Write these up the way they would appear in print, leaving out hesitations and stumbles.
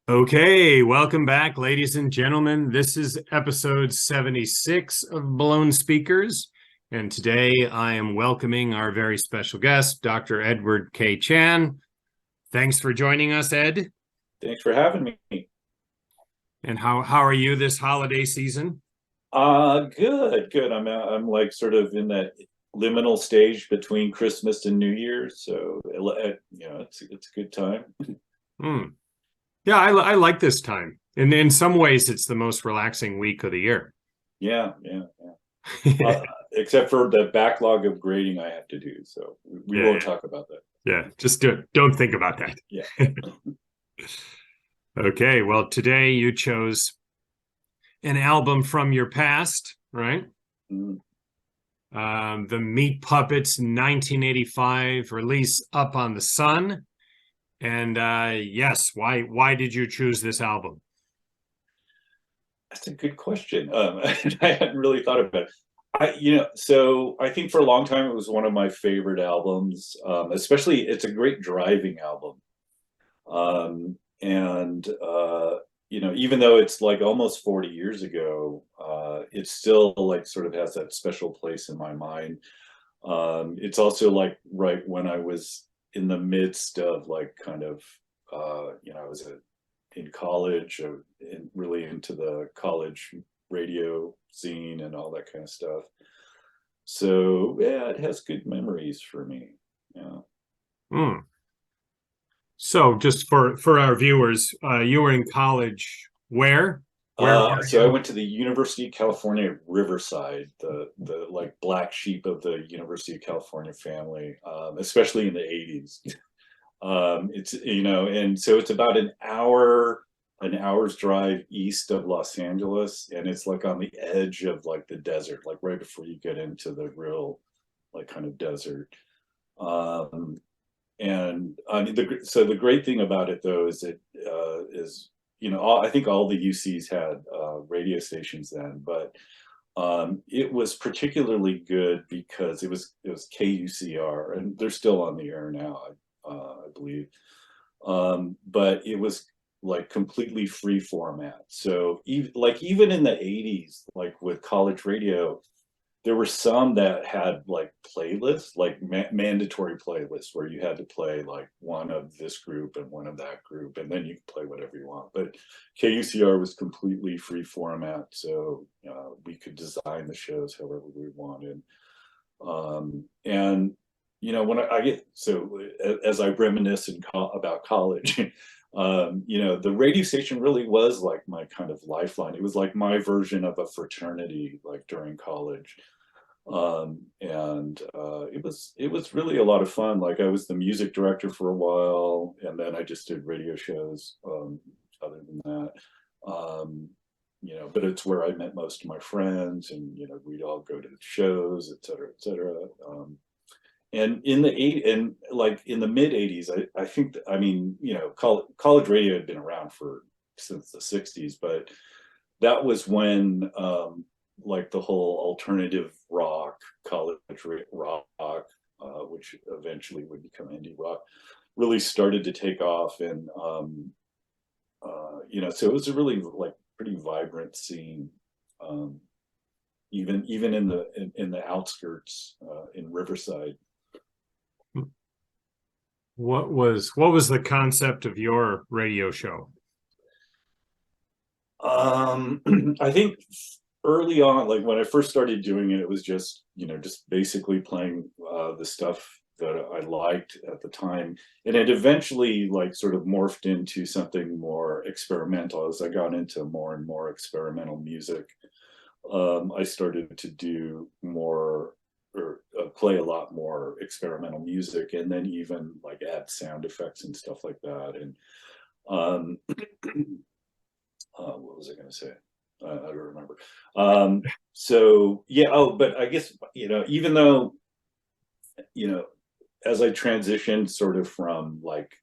Okay, welcome back, ladies and gentlemen. This is episode 76 of Blown Speakers, and today I am welcoming our very special guest, Dr. Edward K. Chan. Thanks for joining us, Ed. Thanks for having me. And how are you this holiday season? Good. I'm like sort of in that liminal stage between Christmas and New Year's, so it's a good time. Hmm. Yeah, I like this time. And in some ways, it's the most relaxing week of the year. Yeah. Except for the backlog of grading I have to do, so we Yeah, won't talk about that. yeah. Just don't think about that. Yeah. Okay, well, today you chose an album from your past, right? Mm. The Meat Puppets 1985 release Up on the Sun. And yes, why did you choose this album? That's a good question. I hadn't really thought about it. So I think for a long time it was one of my favorite albums. Especially, it's a great driving album. And even though it's like almost 40 years ago, it still like sort of has that special place in my mind. It's also like right when I was in the midst of like kind of I was in college, really into the college radio scene and all that kind of stuff. So yeah, it has good memories for me. Yeah. Hmm. So just for our viewers, you were in college where? Where were So I you? went to the University of California, Riverside, the like black sheep of the University of California family, especially in the 80s. It's and so it's about an hour's drive east of Los Angeles, and it's like on the edge of like the desert, like right before you get into the real like kind of desert. Um, and I mean, so the great thing about it though is it is I think all the UCs had radio stations then, but it was particularly good because it was KUCR, and they're still on the air now, I believe. But it was like completely free format. So even in the 80s, like with college radio, there were some that had like playlists, like mandatory playlists where you had to play like one of this group and one of that group, and then you could play whatever you want. But KUCR was completely free format, so we could design the shows however we wanted. And when I get so as I reminisce about college, the radio station really was like my kind of lifeline. It was like my version of a fraternity, like during college. And it was really a lot of fun. Like I was the music director for a while, and then I just did radio shows. Other than that, um, but it's where I met most of my friends, and we'd all go to the shows, et cetera, et cetera. And in the mid 80s, I think I mean college radio had been around for since the 60s, but that was when like the whole alternative rock, college rock, which eventually would become indie rock, really started to take off. And so it was a really like pretty vibrant scene, um, even in the outskirts, in Riverside. What was the concept of your radio show? I think early on, like when I first started doing it, it was just basically playing the stuff that I liked at the time, and it eventually like sort of morphed into something more experimental as I got into more and more experimental music. I started to do more or play a lot more experimental music, and then even like add sound effects and stuff like that. And um, what was I going to say? I don't remember. So yeah. Oh, but I guess even though you know, as I transitioned sort of from like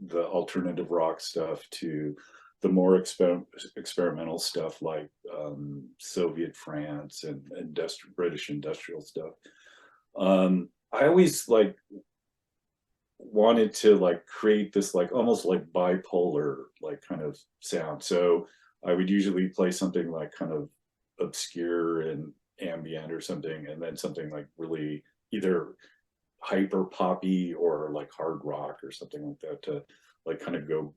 the alternative rock stuff to the more experimental stuff like Soviet France and British industrial stuff. I always like wanted to like create this like almost like bipolar like kind of sound. So I would usually play something like kind of obscure and ambient or something, and then something like really either hyper poppy or like hard rock or something like that, to like kind of go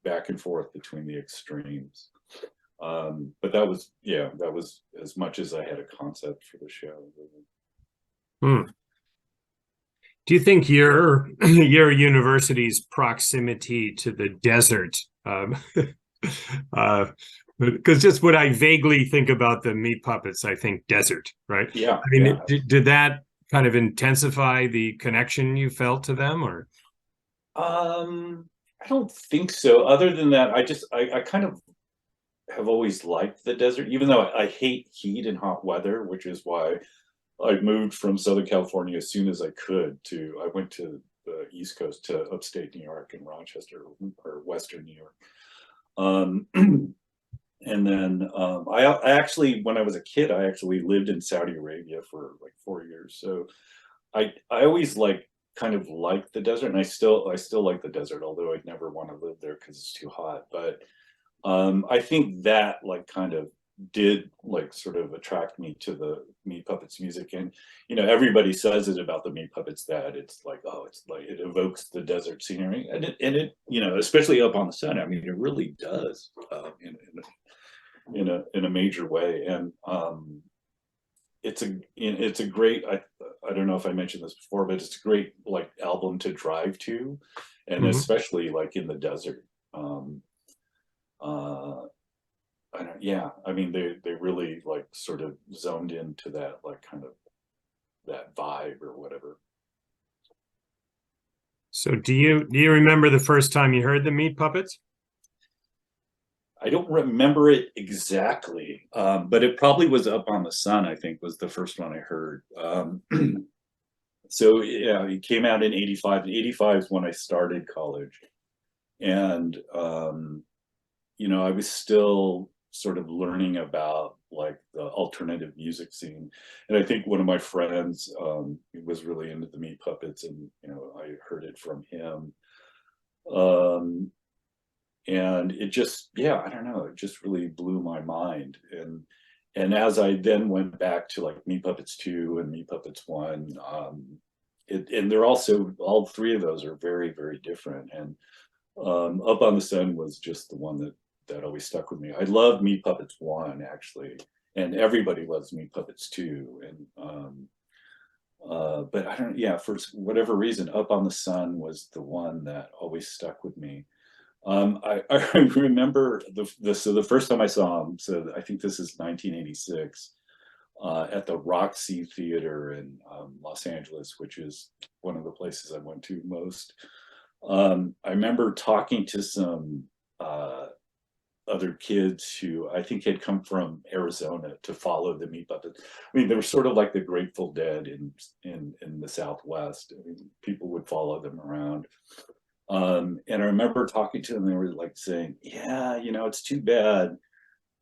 back and forth between the extremes. But that was, yeah, that was as much as I had a concept for the show. Hmm. Do you think your your university's proximity to the desert, uh, because just what I vaguely think about the meat puppets, I think desert, right? Yeah, I mean, yeah. did that kind of intensify the connection you felt to them, or? I don't think so. Other than that, I kind of have always liked the desert, even though I hate heat and hot weather, which is why I moved from Southern California as soon as I could to, I went to the East Coast to upstate New York and Rochester or Western New York. Um, and then I actually, when I was a kid, I actually lived in Saudi Arabia for like 4 years. So I always like kind of like the desert, and I still like the desert, although I'd never want to live there because it's too hot. But I think that like kind of did like sort of attract me to the Meat Puppets music. And everybody says it about the Meat Puppets, that it's like, oh, it's like it evokes the desert scenery, and it especially Up on the Sun, I mean, it really does, in a major way. And it's a great, I don't know if I mentioned this before, but it's a great like album to drive to, and Mhm. especially like in the desert. um uh I don't, yeah, I mean, they really like sort of zoned into that like kind of that vibe or whatever. So do you remember the first time you heard the meat puppets? I don't remember it exactly, but it probably was Up on the Sun, I think, was the first one I heard. So yeah, it came out in 85. 85 is when I started college. And I was still sort of learning about like the alternative music scene. And I think one of my friends was really into the Meat Puppets, and I heard it from him. Um, and it just, yeah, I don't know, it just really blew my mind. And as I then went back to like Meat Puppets 2 and Meat Puppets 1, and they're also, all three of those are very, very different. And Up on the Sun was just the one that always stuck with me. I love Meat Puppets 1, actually, and everybody loves Meat Puppets 2. And but I don't, yeah, for whatever reason, Up on the Sun was the one that always stuck with me. I remember so the first time I saw him, so I think this is 1986, at the Roxy Theater in Los Angeles, which is one of the places I went to most. I remember talking to some other kids who I think had come from Arizona to follow the Meat Puppets. I mean, they were sort of like the Grateful Dead in the Southwest. I mean, people would follow them around. And I remember talking to them, they were like saying, yeah, it's too bad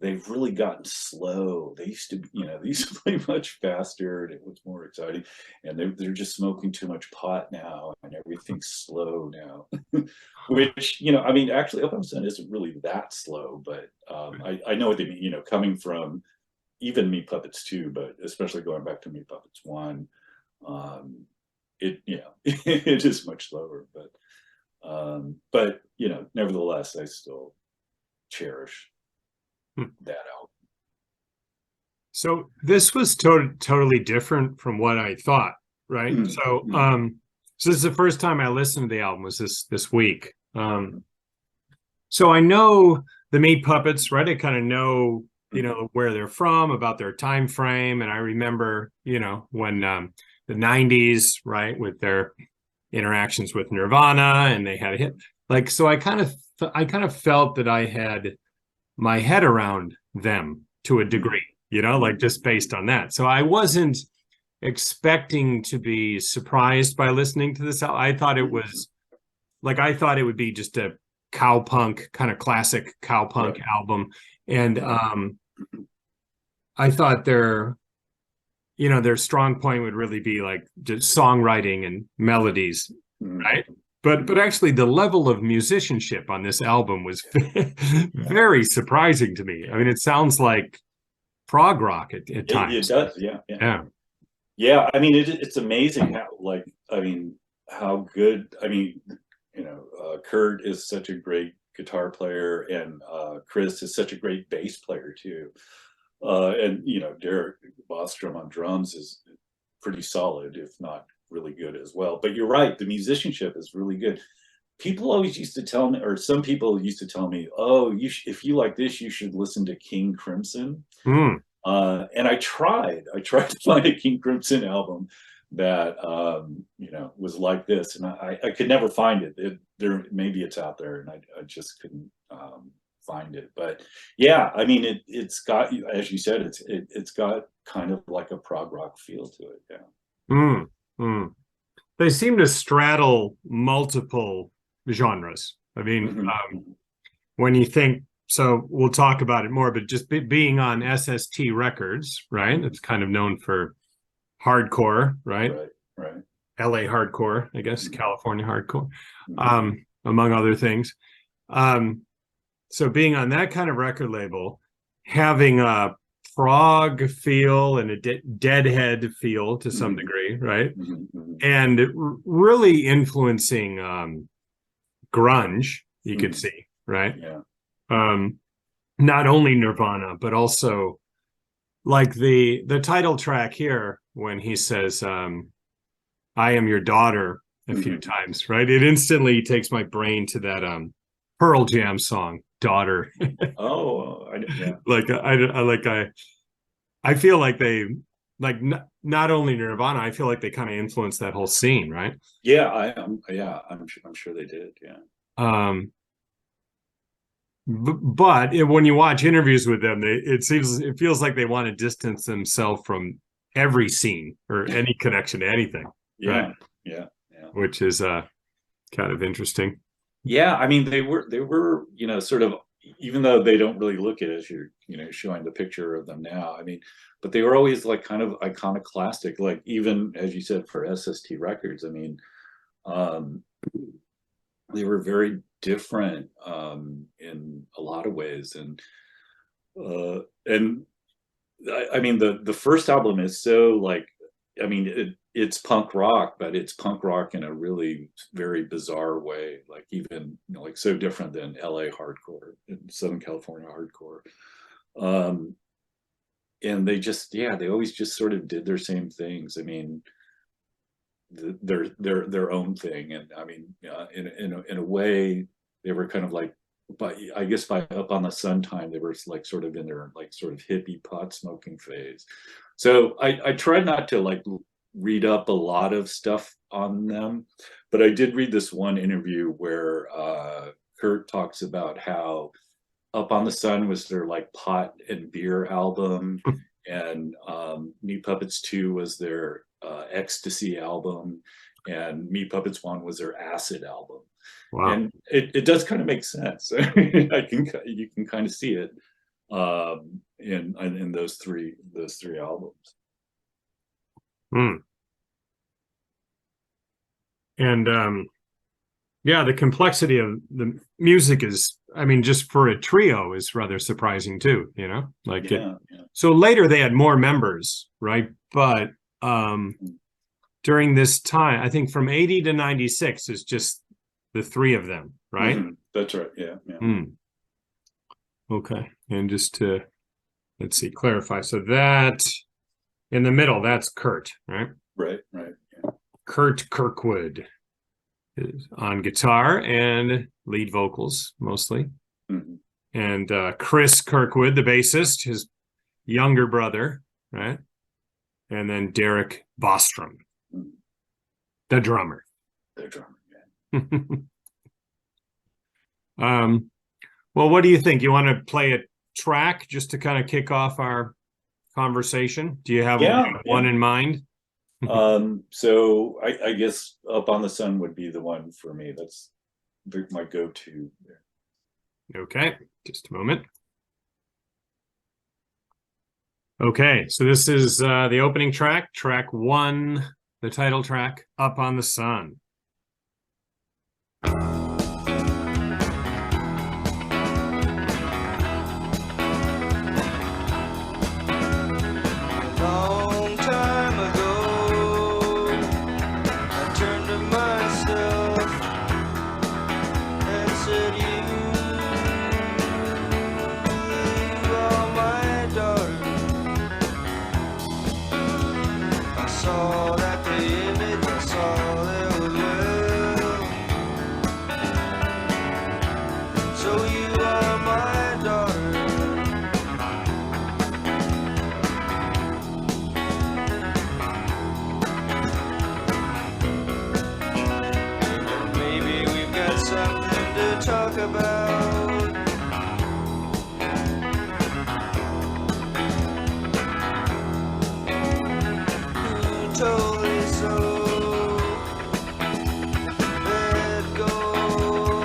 they've really gotten slow. They used to, they used to play much faster and it was more exciting. And they're just smoking too much pot now and everything's slow now. Which, I mean, actually, Up on the Sun isn't really that slow, but I know what they mean, coming from even Meat Puppets 2, but especially going back to Meat Puppets 1. Um, it is much slower, but nevertheless, I still cherish Hmm. that album. So this was totally different from what I thought, right? So so this is the first time I listened to the album, was this week. So I know the Meat Puppets, right? I kind of know, where they're from, about their time frame, and I remember, when the 90s, right, with their interactions with Nirvana, and they had a hit. Like, so I kind of felt that I had my head around them to a degree, like just based on that. So I wasn't expecting to be surprised by listening to this. I thought it would be just a cowpunk, kind of classic cowpunk Right. album. And Right. I thought their strong point would really be like just songwriting and melodies. right? But actually, the level of musicianship on this album was very surprising to me. I mean, it sounds like prog rock at It times. does, yeah, yeah. Yeah. Yeah, I mean, it's amazing how, like, I mean, how good, I mean, Kurt is such a great guitar player, and Chris is such a great bass player too. And Derek Bostrom on drums is pretty solid, if not really good as well. But you're right, the musicianship is really good. People always used to tell me, or some people used to tell me, "Oh, if you like this, you should listen to King Crimson." Mm. And I tried to find a King Crimson album that was like this, and I could never find it. There, maybe it's out there, and I just couldn't find it. But yeah, I mean, it's got, as you said, it's got kind of like a prog rock feel to it. Yeah. Mm. Mm. They seem to straddle multiple genres. I mean, Mhm. when you think, so we'll talk about it more, but just being on SST Records, right? It's kind of known for hardcore, right? Right, right. LA hardcore, I guess, Mhm. California hardcore, Mhm. among other things. So being on that kind of record label, having a prog feel and a Deadhead feel to some Mhm. degree, right? Mhm. Mhm. And really influencing grunge, you could Mhm. see, right? Yeah. Um, not only Nirvana, but also like the title track here when he says, "I am your daughter" a few Mhm. times, right? It instantly takes my brain to that Pearl Jam song, "Daughter." Oh, yeah. Like I feel like they like not only Nirvana, I feel like they kind of influenced that whole scene, right? Yeah, yeah, I'm sure they did. Yeah. Um, but when you watch interviews with them, it feels like they want to distance themselves from every scene or any connection to anything, right? Yeah. Yeah. Yeah. Which is kind of interesting. Yeah, I mean, they were, sort of, even though they don't really look it as you're, showing the picture of them now. I mean, but they were always like kind of iconoclastic, like even as you said for SST Records. I mean, um, they were very different in a lot of ways, and I mean, the first album is so like, I mean, it's punk rock, but it's punk rock in a really very bizarre way, like even, like so different than LA hardcore and Southern California hardcore. Um, and they just, yeah, they always just sort of did their same things. I mean, their own thing, and I mean, in a way, they were kind of like, but I guess by Up on the Sun time, they were like sort of in their like sort of hippie pot smoking phase. So I tried not to like read up a lot of stuff on them, but I did read this one interview where Kurt talks about how Up on the Sun was their like pot and beer album, and Meat Puppets 2 was their ecstasy album, and Meat Puppets 1 was their acid album. Wow. And it does kind of make sense. You can kind of see it in those three albums. Hmm. And yeah, the complexity of the music is, I mean, just for a trio is rather surprising too, like it. Yeah, yeah. So later they had more members, right? But um, during this time, I think from 80 to 96 is just the three of them, right? That's right. Yeah, yeah. Hmm. Okay. And just to, let's see, clarify. So that in the middle, that's Kurt, right? Right, right. Yeah. Kurt Kirkwood is on guitar and lead vocals mostly. Mhm. And Chris Kirkwood, the bassist, his younger brother, right? And then Derek Bostrom, Mhm. the drummer. Their drummer. um, well, what do you think? You want to play a track just to kind of kick off our conversation? Do you have Yeah, one yeah. in mind? So I guess Up on the Sun would be the one for me. That's my go-to. Okay, just a moment. Okay, so this is the opening track, track one, the title track, Up on the Sun. Long time ago, I turned to myself and said, you are my daughter. I saw that the image I saw there was love. So you are my daughter. Maybe we've got something to talk about. Who told you so? Let go,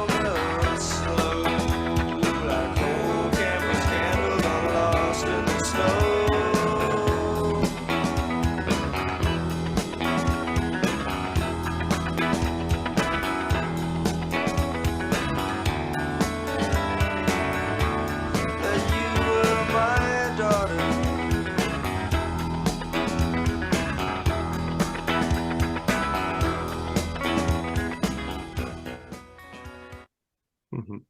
melt slow, like old campus candles all lost in the snow. That you were my daughter. Mhm.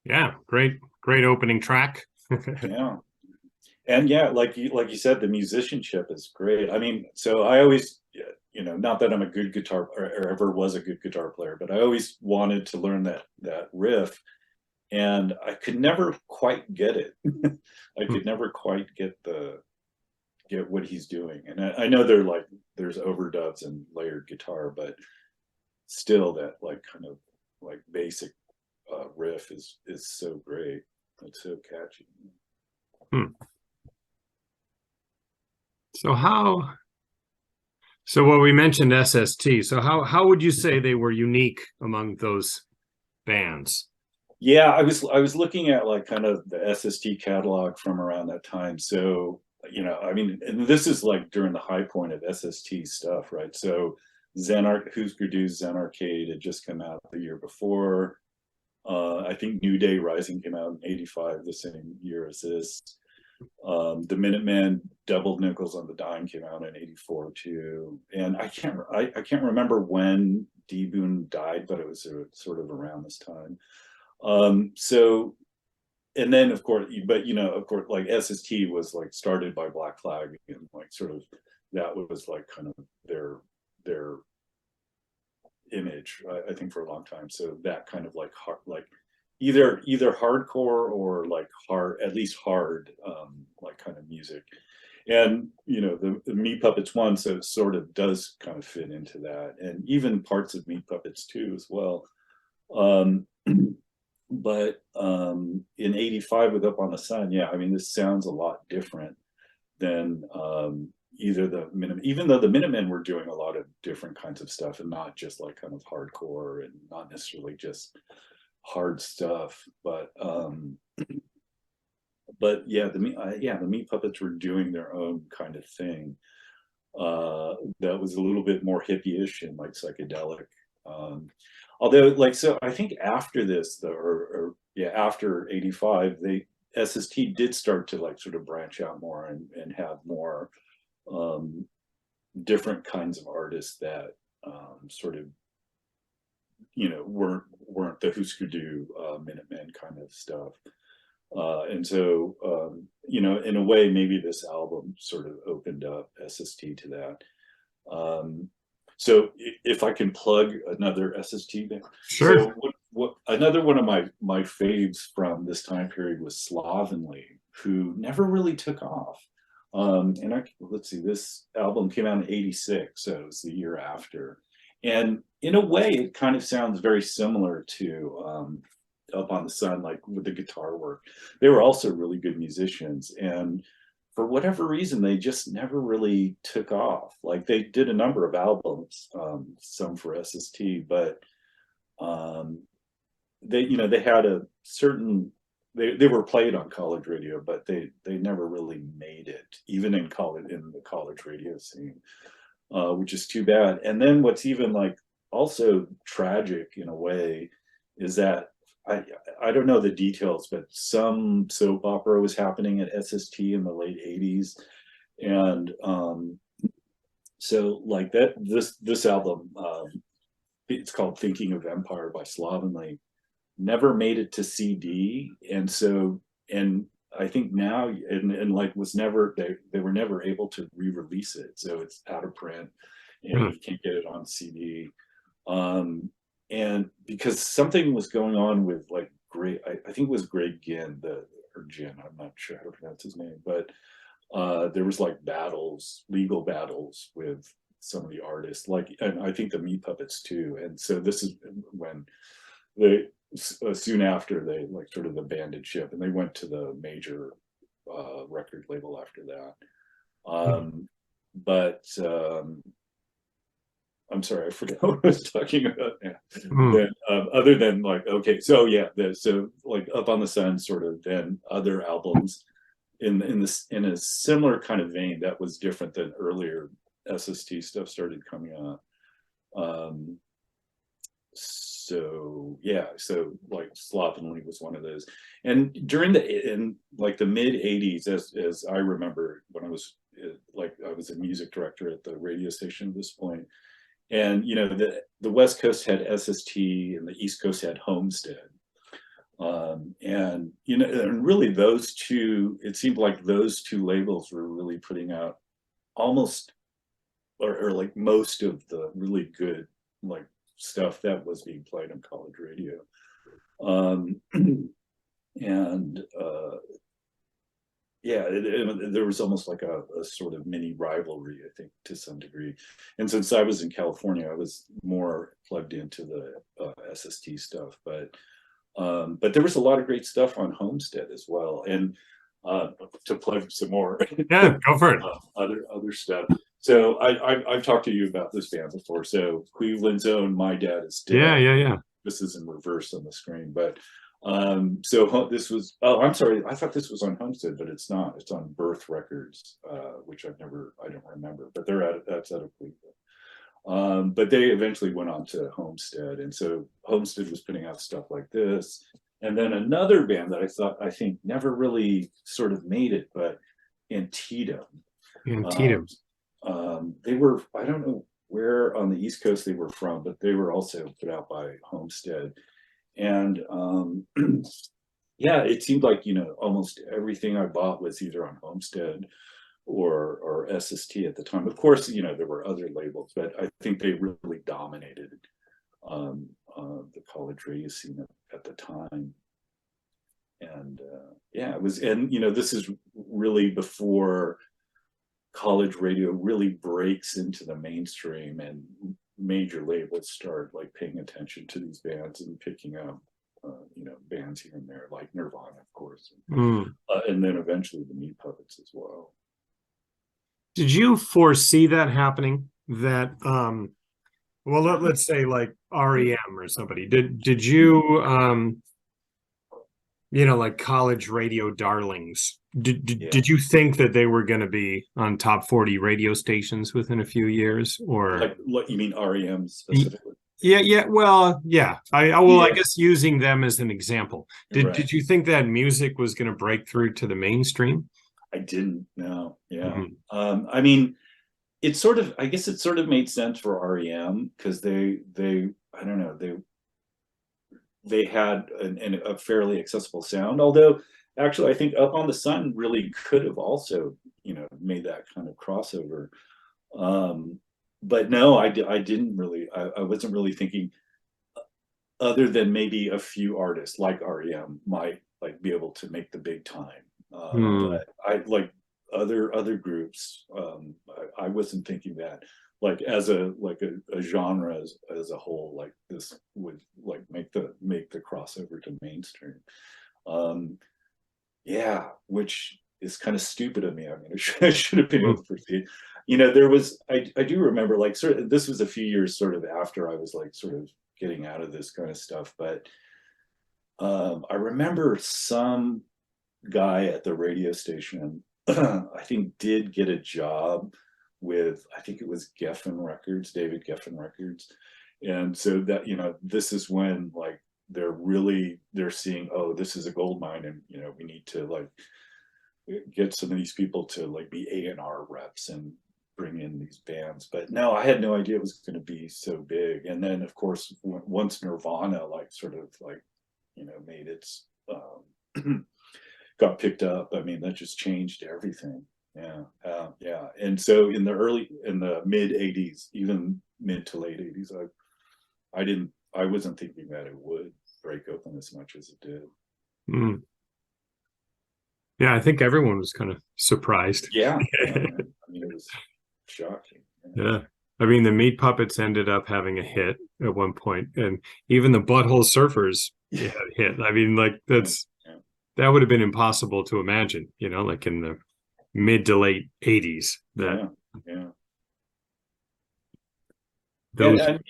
Yeah, great opening track. Yeah. And yeah, like you said, the musicianship is great. I mean, so I always, not that I'm a good guitar or ever was a good guitar player, but I always wanted to learn that riff, and I could never quite get it. I could never quite get what he's doing. And I know there's overdubs and layered guitar, but still that like kind of like basic riff is so great. It's so catchy. Hmm. So what we mentioned SST. So how would you say they were unique among those bands? Yeah, I was looking at like kind of the SST catalog from around that time. So, I mean, and this is like during the high point of SST stuff, right? So Husker Du's Zen Arcade had just come out the year before. I think New Day Rising came out in '85, the same year as this. The Minutemen Double Nickels on the Dime came out in '84 too. And I can't remember when D Boon died, but it was sort of around this time. So, and then of course, but of course, like SST was like started by Black Flag, and like sort of that was like kind of their image, I think, for a long time. So that kind of like hard, like either hardcore or like hard, at least hard, like kind of music. And the Meat Puppets one, so it sort of does kind of fit into that, and even parts of Meat Puppets 2 as well. Um, but in '85 with Up on the Sun, yeah, I mean, this sounds a lot different than even though the Minutemen were doing a lot of different kinds of stuff and not just like kind of hardcore and not necessarily just hard stuff, but yeah, the Meat Puppets were doing their own kind of thing that was a little bit more hippie-ish and like psychedelic. Although, like, so I think after this, though, or yeah, after '85, SST did start to like sort of branch out more and have more different kinds of artists that sort of weren't the Husker Du Minutemen kind of stuff. And so in a way, maybe this album sort of opened up SST to that. So if I can plug another SST band. Sure. So what another one of my faves from this time period was Slovenly, who never really took off. And let's see, this album came out in '86, so it was the year after. And in a way, it kind of sounds very similar to Up on the Sun, like with the guitar work. They were also really good musicians, and for whatever reason, they just never really took off. Like they did a number of albums, some for SST, but they had a certain, they were played on college radio, but they never really made it, even in the college radio scene. which is too bad. And then what's even like also tragic in a way is that I don't know the details, but some soap opera was happening at SST in the late 80s. And so like that this album, it's called Thinking of Empire by Slovenly, never made it to CD. And so, and I think now, and like was never, they were never able to re-release it. So it's out of print and you can't get it on CD. And because something was going on with like I think it was Greg Ginn, or Ginn, I'm not sure how to pronounce his name, but there was like legal battles with some of the artists, like, and I think the Meat Puppets too. And so this is when they, soon after they like sort of abandoned ship and they went to the major record label after that. But I'm sorry, I forgot what I was talking about. Then, other than like, okay, so yeah, so like Up on the Sun, sort of, then other albums in a similar kind of vein that was different than earlier SST stuff started coming out. So yeah, so like Slovenly was one of those. And during in like the mid 80s, as I remember, when I was like, I was a music director at the radio station at this point. And you know, the West Coast had SST and the East Coast had Homestead. And you know, and really those two, it seemed like those two labels were really putting out almost or like most of the really good like stuff that was being played on college radio. And yeah, there was almost like a sort of mini rivalry, I think, to some degree. And since I was in California, I was more plugged into the SST stuff. But there was a lot of great stuff on Homestead as well. And to plug some more, Yeah, go for it. Other stuff. So I've talked to you about this band before. So Cleveland's own My Dad Is Dead. Yeah. This is in reverse on the screen, but so this was, oh, I'm sorry, I thought this was on Homestead, but it's not. It's on Birth Records, which I don't remember, but that's out of Cleveland. But they eventually went on to Homestead, and so Homestead was putting out stuff like this. And then another band that I think never really sort of made it, but Antietam. They were, I don't know where on the East Coast they were from, but they were also put out by Homestead. And yeah, it seemed like, you know, almost everything I bought was either on Homestead or SST at the time. Of course, you know, there were other labels, but I think they really dominated the college radio scene at the time. And yeah, it was, and you know, this is really before college radio really breaks into the mainstream and major labels start like paying attention to these bands and picking up you know, bands here and there, like Nirvana, of course, and then eventually the Meat Puppets as well. Did you foresee that happening? That well, let's say like REM or somebody. Did you you know, like college radio darlings? Did you think that they were going to be on top 40 radio stations within a few years, or like what you mean REM specifically? Yeah. Well, yeah. I guess using them as an example. Did you think that music was going to break through to the mainstream? I didn't know. Yeah. I mean, it sort of, I guess it sort of made sense for REM because they I don't know, they had a fairly accessible sound, although actually I think Up on the Sun really could have also, you know, made that kind of crossover. But no, I didn't really, I wasn't really thinking, other than maybe a few artists like REM might like be able to make the big time. But I like other groups, I wasn't thinking that like as a genre as a whole, like this would like make the crossover to mainstream. Yeah, which is kind of stupid of me. I mean, I should have been able to proceed. You know, there was, I do remember like sort of, this was a few years sort of after I was like sort of getting out of this kind of stuff, but I remember some guy at the radio station I think did get a job with, I think it was Geffen Records, David Geffen Records. And so that, this is when like they're seeing, oh, this is a gold mine, and we need to like get some of these people to like be A&R reps and bring in these bands. But no, I had no idea it was going to be so big. And then of course, once Nirvana like sort of like made its got picked up, I mean, that just changed everything. Yeah. Yeah. And so in the mid 80s, even mid to late 80s, I wasn't thinking that it would break open as much as it did. Mm. Yeah, I think everyone was kind of surprised. Yeah. I mean, it was shocking. Yeah. I mean, the Meat Puppets ended up having a hit at one point, and even the Butthole Surfers had a hit. I mean, like that would have been impossible to imagine, like in the mid to late 80s. Yeah. Those... And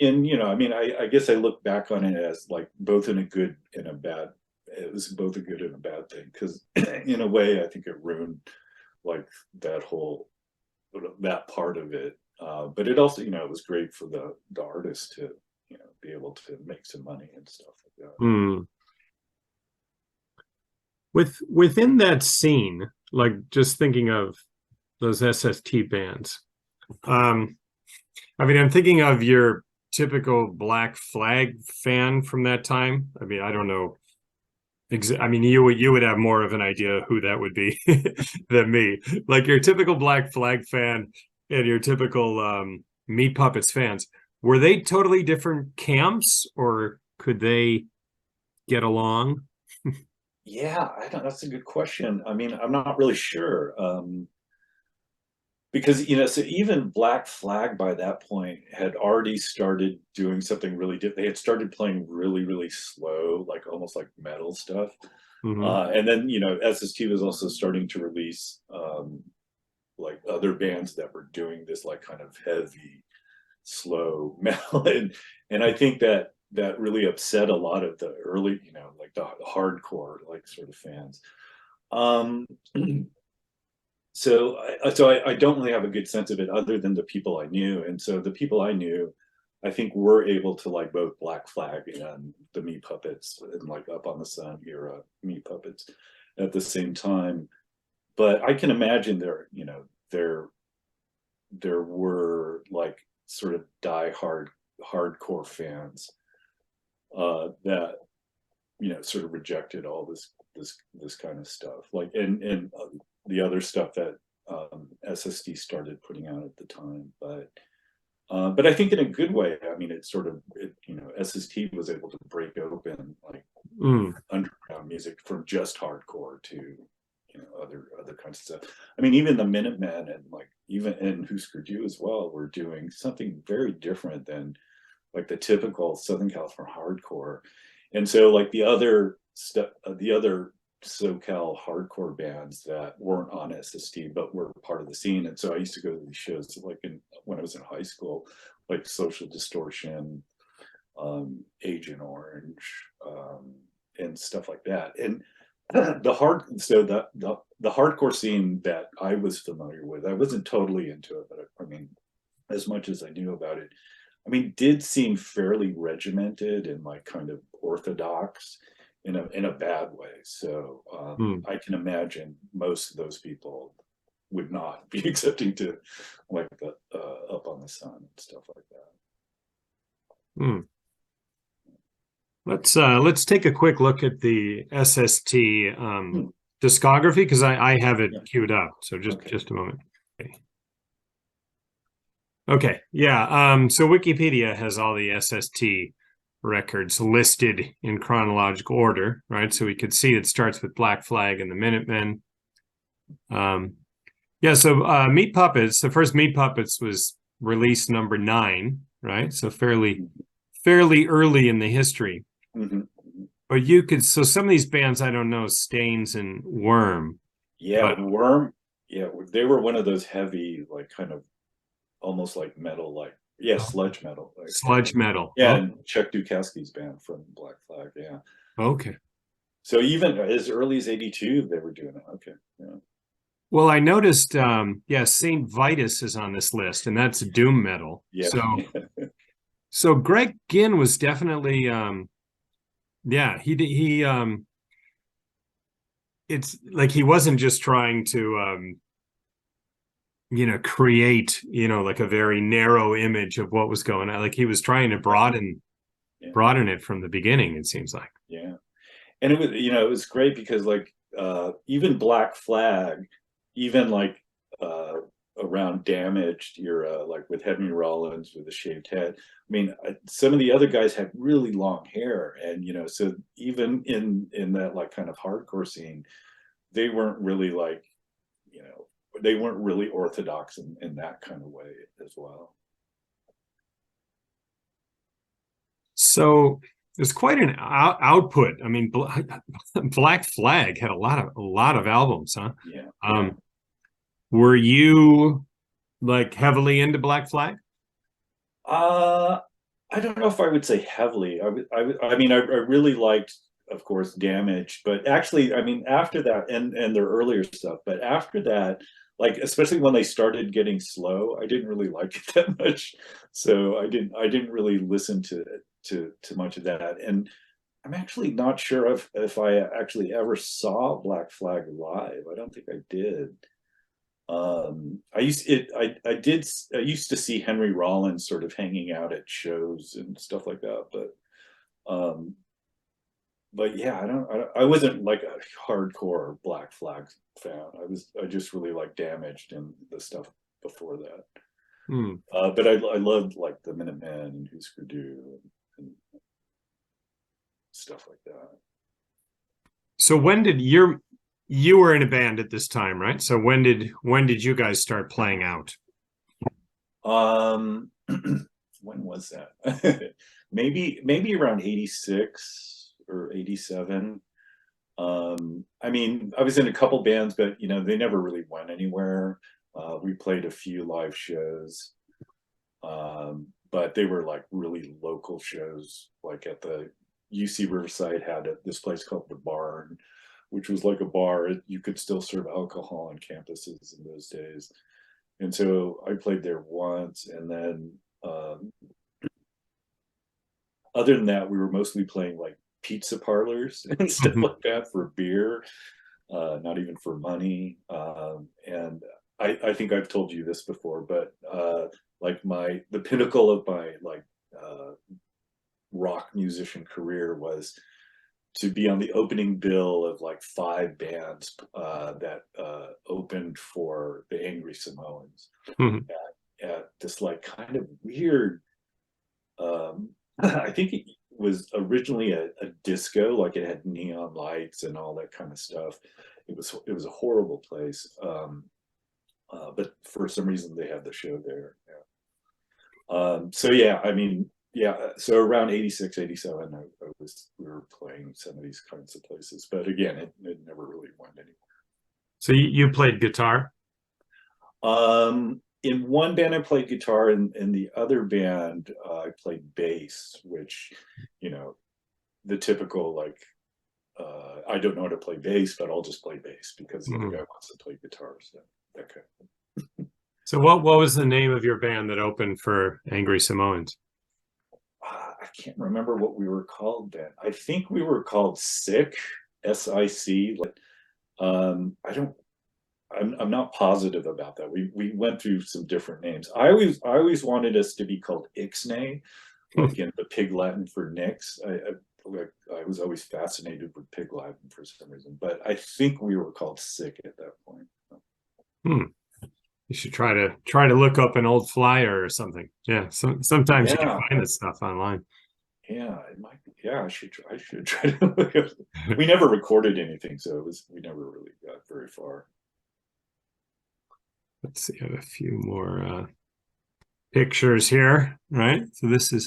I mean, I guess I look back on it as like both in a good and a bad. It was both a good and a bad thing, because in a way, I think it ruined like that part of it. But it also, it was great for the artist to, be able to make some money and stuff like that. Mm. Within that scene, like just thinking of those SST bands, I mean, I'm thinking of your typical Black Flag fan from that time. I mean, I don't know. I mean, you would have more of an idea who that would be than me. Like your typical Black Flag fan and your typical Meat Puppets fans. Were they totally different camps, or could they get along? Yeah, that's a good question. I mean, I'm not really sure. Because, so even Black Flag by that point had already started doing something really different. They had started playing really, really slow, like almost like metal stuff. Mm-hmm. And then, SST was also starting to release like other bands that were doing this like kind of heavy, slow metal. And I think that really upset a lot of the early, like the hardcore, like sort of fans. So I don't really have a good sense of it other than the people I knew. And so the people I knew, I think, were able to like both Black Flag and the Meat Puppets and like Up on the Sun era Meat Puppets at the same time. But I can imagine there were like sort of diehard hardcore fans that sort of rejected all this kind of stuff, like and the other stuff that SST started putting out at the time. But I think in a good way. I mean, SST was able to break open like underground music from just hardcore to other kinds of stuff. I mean, even the Minutemen and Husker Du as well were doing something very different than like the typical Southern California hardcore. And so like the other SoCal hardcore bands that weren't on SST but were part of the scene. And so I used to go to these shows like when I was in high school, like Social Distortion, Agent Orange, and stuff like that. And the hardcore scene that I was familiar with, I wasn't totally into it, but I mean, as much as I knew about it, I mean, did seem fairly regimented and like kind of orthodox in a bad way. So I can imagine most of those people would not be accepting to like the Up on the Sun and stuff like that. Let's take a quick look at the SST discography, because I have it queued up. So just a moment. Okay. Yeah. So Wikipedia has all the SST records listed in chronological order, right? So we could see it starts with Black Flag and the Minutemen. Yeah. So Meat Puppets, the first Meat Puppets was release number 9, right? So fairly early in the history. Mm-hmm. But so some of these bands, I don't know, Stains and Worm. Yeah, Worm. Yeah, they were one of those heavy, like kind of almost like metal, like sludge metal. Like, sludge metal. Yeah, and Chuck Dukowski's band from Black Flag. Yeah. Okay. So even as early as '82, they were doing it. Okay. Yeah. Well, I noticed, yeah, Saint Vitus is on this list, and that's doom metal. Yeah. So Greg Ginn was definitely, yeah, it's like he wasn't just trying to, create, like a very narrow image of what was going on. Like he was trying to Yeah. broaden it from the beginning, it seems like. Yeah. And it was, it was great because like even Black Flag, even like uh around Damaged era, like with Henry Rollins with a shaved head. I mean, some of the other guys had really long hair, and so even in that like kind of hardcore scene, they weren't really like, they weren't really orthodox in that kind of way as well. So there's quite an output. I mean, Black Flag had a lot of albums, huh? Yeah. Were you like heavily into Black Flag? Uh, I don't know if I would say heavily. I mean, I really liked, of course, Damage, but actually, I mean, after that, and their earlier stuff, but after that, like especially when they started getting slow, I didn't really like it that much. So I didn't really listen to much of that. And I'm actually not sure if I actually ever saw Black Flag live. I don't think I did. I used to see Henry Rollins sort of hanging out at shows and stuff like that, um but yeah, I wasn't like a hardcore Black Flag fan. I just really like Damaged and the stuff before that. Hmm. But I loved like the Minutemen and Husker Du and stuff like that. So when did you were in a band at this time, right? So when did you guys start playing out? Um, when was that? maybe around 86 or 87. I mean, I was in a couple bands, but they never really went anywhere. We played a few live shows, but they were like really local shows. Like at the UC Riverside had this place called the Barn, which was like a bar. You could still serve alcohol on campuses in those days. And so I played there once, and then other than that, we were mostly playing like pizza parlors and stuff like that for beer, not even for money. And I think I've told you this before, but like the pinnacle of my like rock musician career was to be on the opening bill of like 5 bands that opened for the Angry Samoans at this like kind of weird. I think it was originally a disco, like it had neon lights and all that kind of stuff. It was a horrible place, but for some reason they had the show there. Yeah. So yeah, I mean, yeah. So around 86, 87, we were playing some of these kinds of places, but again, it never really went anywhere. So you played guitar? In one band I played guitar, and in the other band I played bass, which, the typical like, I don't know how to play bass, but I'll just play bass because the other guy wants to play guitar. So that kind of. So what was the name of your band that opened for Angry Samoans? I can't remember what we were called then. I think we were called Sick, SIC. Like, I'm not positive about that. We went through some different names. I always wanted us to be called Ixnay, like in the Pig Latin for Nix. I was always fascinated with Pig Latin for some reason, but I think we were called Sick at that point. You should try to look up an old flyer or something. Yeah, sometimes you can find this stuff online. Yeah, it might be. Yeah, I should try to look up. We never recorded anything, so we never really got very far. Let's see, I have a few more pictures here, right? So this is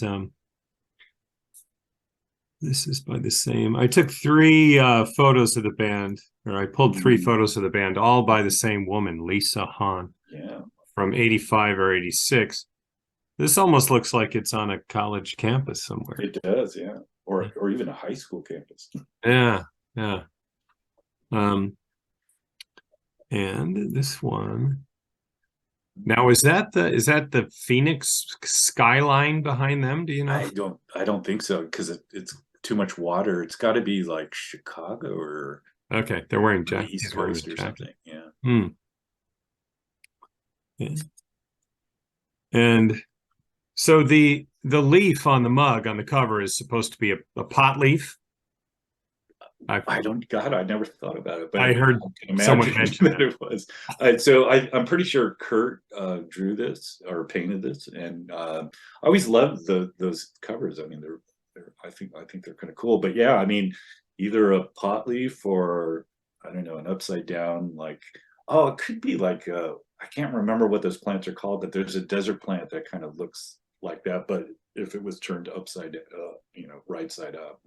by the same. I took 3 photos of the band, or I pulled 3 photos of the band, all by the same woman, Lisa Hahn. Yeah. From 85 or 86. This almost looks like it's on a college campus somewhere. It does, yeah. Or even a high school campus. Yeah. And this one. Now, is that the Phoenix skyline behind them? Do you know? I don't think so, because it's too much water. It's got to be like Chicago or Okay, they're wearing the jackets. East Coast or something. Yeah. Yeah. And so the leaf on the mug on the cover is supposed to be a pot leaf. I never thought about it, but I heard can someone imagine mention that it was. So I'm pretty sure Kurt drew this or painted this, and I always loved those covers. I mean, I think they're kind of cool. But yeah, I mean, either a pot leaf or I don't know, an upside down it could be I can't remember what those plants are called, but there's a desert plant that kind of looks like that, but if it was turned upside right side up.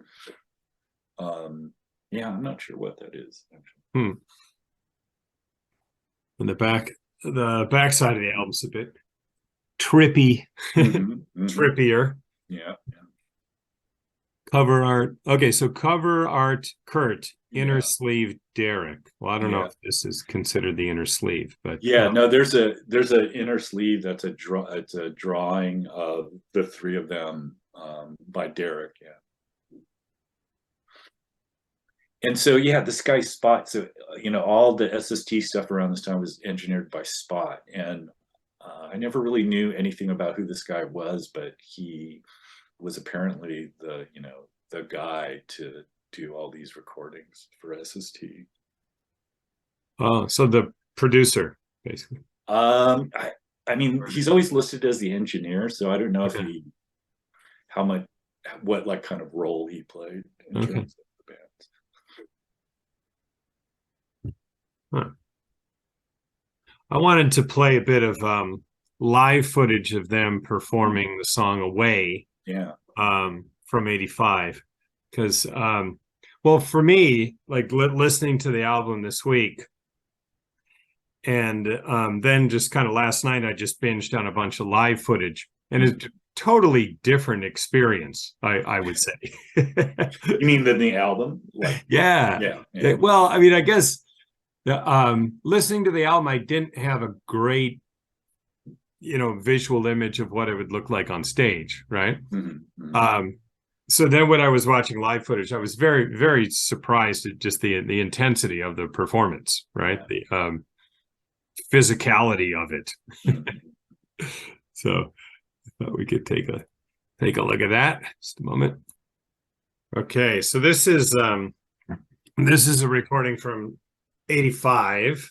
Yeah, I'm not sure what that is actually. And the back side of the album's a bit trippy, trippier. Yeah. Cover art. Okay, so cover art, Kurt, inner Yeah. sleeve, Derek. Well, I don't know Yeah. if this is considered the inner sleeve, but Yeah, no, there's an inner sleeve that's it's a drawing of the three of them by Derek. Yeah. And so, yeah, this guy Spot. So, all the SST stuff around this time was engineered by Spot, and I never really knew anything about who this guy was, but he was apparently the guy to do all these recordings for SST. Oh, so the producer, basically. I mean, he's always listed as the engineer, so I don't know if what kind of role he played in terms of the band. Huh. I wanted to play a bit of live footage of them performing the song Away. Yeah. From 85. Because, well, for me, like listening to the album this week, and then just kind of last night, I just binged on a bunch of live footage, and it's a totally different experience, I would say. You mean than the album? Yeah. Well, I mean, I guess listening to the album, I didn't have a great, visual image of what it would look like on stage, right? So then when I was watching live footage, I was very, very surprised at just the intensity of the performance, right? The physicality of it. So I thought we could take a look at that. Just a moment. Okay, so this is a recording from 85,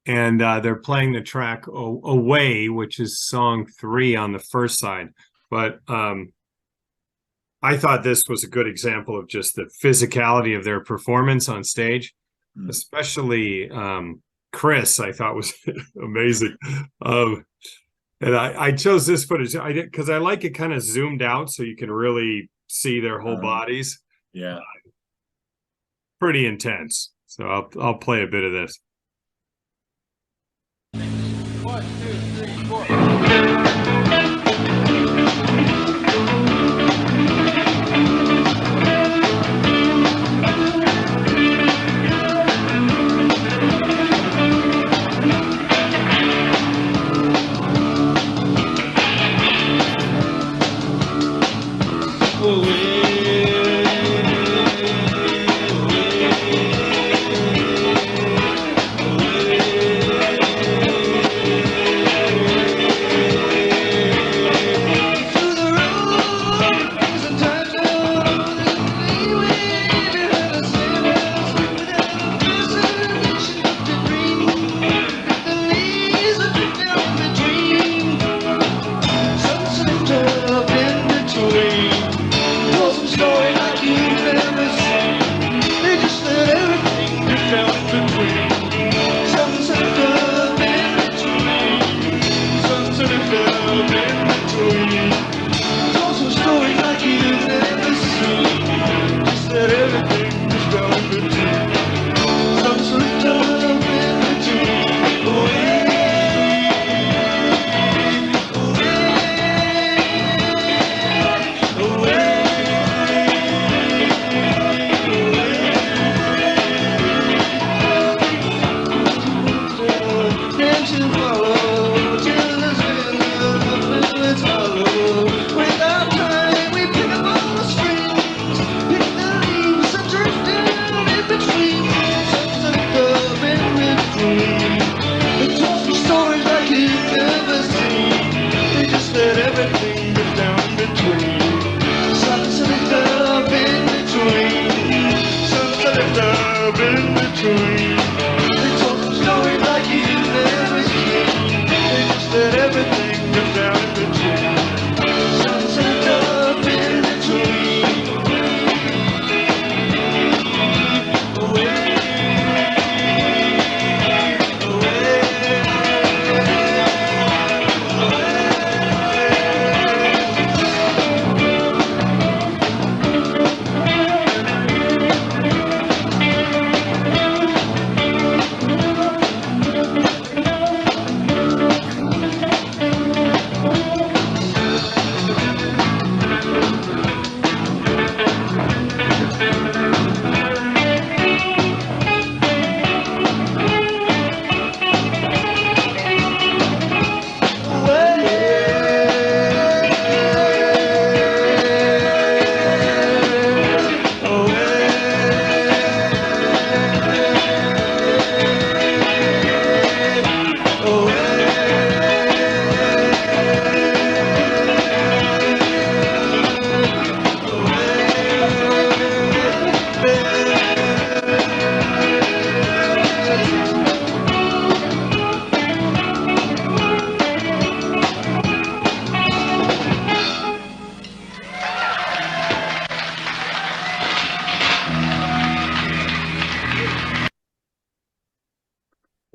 and they're playing the track Away, which is song 3 on the first side. But I thought this was a good example of just the physicality of their performance on stage, especially Chris, I thought was amazing. And I chose this footage because I like it kind of zoomed out so you can really see their whole bodies. Yeah. Pretty intense. So I'll play a bit of this. 1, 2, 3, 4.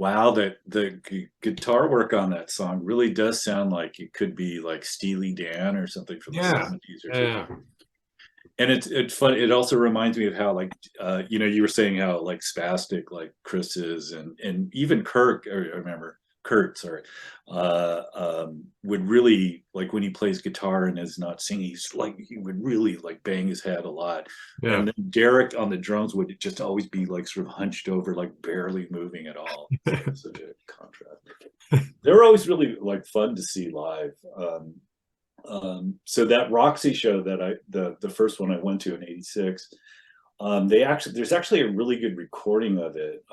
Wow, the guitar work on that song really does sound like it could be like Steely Dan or something from the Yeah. 70s or Yeah. something. And it's fun. It also reminds me of how, like, you were saying how like spastic like Chris is, and even Kirk, or I remember Kurt, sorry, would really, like, when he plays guitar and is not singing, he would really like bang his head a lot. Yeah. And then Derek on the drums would just always be like sort of hunched over, like barely moving at all. So it's such a contrast. They were always really like fun to see live. So that Roxy show that the first one I went to in '86, there's actually a really good recording of it